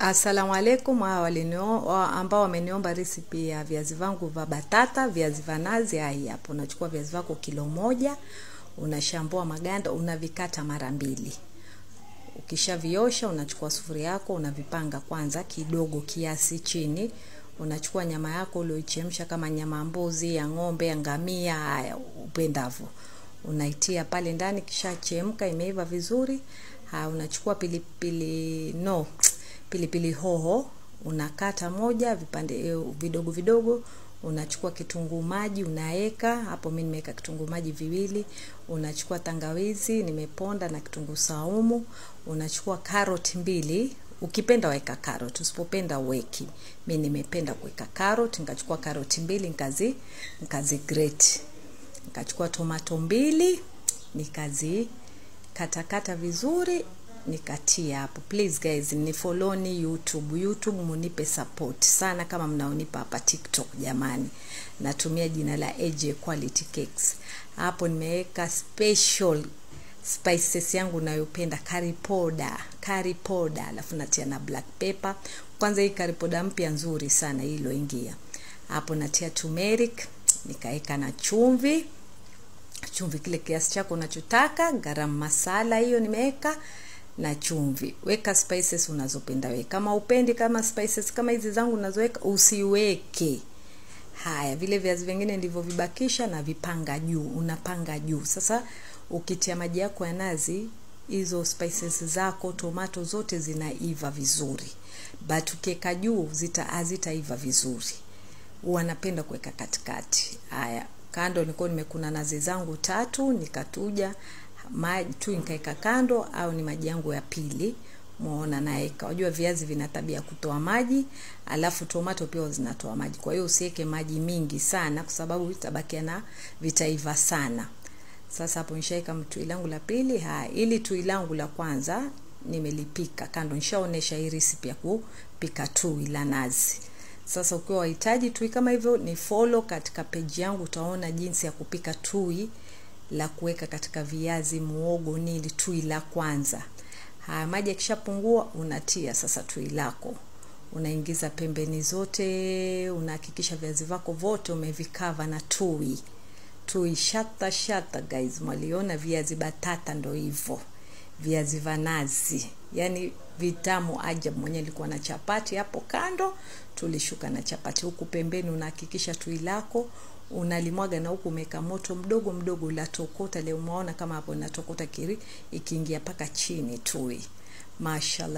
Assalamu alaikum ambao wameniomba recipe ya viazi vangu vya batata, viazi vya nazi. Hapo unachukua viazi vako kilo 1, unashambua maganda, unavikata mara 2. Ukishaviosha unachukua sufuria yako, unavipanga kwanza kidogo kiasi chini. Unachukua nyama yako uliyoichemsha kama nyama mbuzi, ya ng'ombe, ya ngamia, upendavyo. Unaitia pale ndani, kisha chemka imeiva vizuri. Unachukua pilipili hoho, unakata moja vipande vidogo vidogo. Unachukua kitunguu maji unaeka, hapo mimi nimeweka kitunguu maji 2. Unachukua tangawizi nimeponda na kitunguu saumu. Unachukua carrot 2, ukipenda weka carrot, usipopenda weki. Mimi nimependa kuweka carrot, nikachukua carrot 2 nikazi grate. Nikachukua tomato 2, nikazi kata vizuri, nikatia hapo. Please guys, ni follow ni YouTube munipe support sana kama mnaonipa hapa TikTok jamani. Natumia jina la AJ Quality Cakes. Hapo nimeweka special spices yangu nayopenda, curry powder, alafu natia na black pepper. Kwanza hii curry powder mpya nzuri sana hilo ingia. Hapo natia turmeric, nikaeka na chumvi kile kiasi chako unachotaka, garam masala hiyo nimeweka na chumvi. Weka spices unazopenda wewe. Kama upendi kama spices kama hizi zangu unazoweka usiweke. Vile viazi vingine ndivyo vibakisha na vipanga juu, unapanga juu. Sasa ukitia maji yako ya nazi, hizo spices zako, tomato zote zinaiva vizuri. But ukiweka juu hazitaiva vizuri. Wanapenda kuweka katikati. Kando nilikuwa nimekuna nazi zangu 3, nikatuja maji tu nikaeka kando, au ni maji yangu ya pili. Muona naeka. Unajua viazi vina tabia kutoa maji, alafu tomato pia zinatoa maji. Kwa hiyo usiweke maji mingi sana kwa sababu itabakia na vitaiva sana. Sasa hapo nishaeka tui langu la pili. Ili tui langu la kwanza nimelipika kando, nishaonesha hii recipe ya kupika tui la nazi. Sasa ukiwa unahitaji tui kama hivyo, ni follow katika page yangu, utaona jinsi ya kupika tui la kuweka katika viazi muogo. Ni tui la kwanza. Maji yakishapungua unatia sasa tui lako. Unaingiza pembeni zote, unahakikisha viazi vako vote umevikava na tui. Tui shata guys, mliona viazi batata ndo hivyo. Viazi vya nazi, yani vitamu ajabu. Mwenye alikuwa na chapati hapo kando, tulishuka na chapati. Huku pembeni unahakikisha tui lako unalimwaga, na huku umeka moto mdogo la tokota. Leo umeona kama hapo inatokota ikiingia paka chini tui. Mashallah.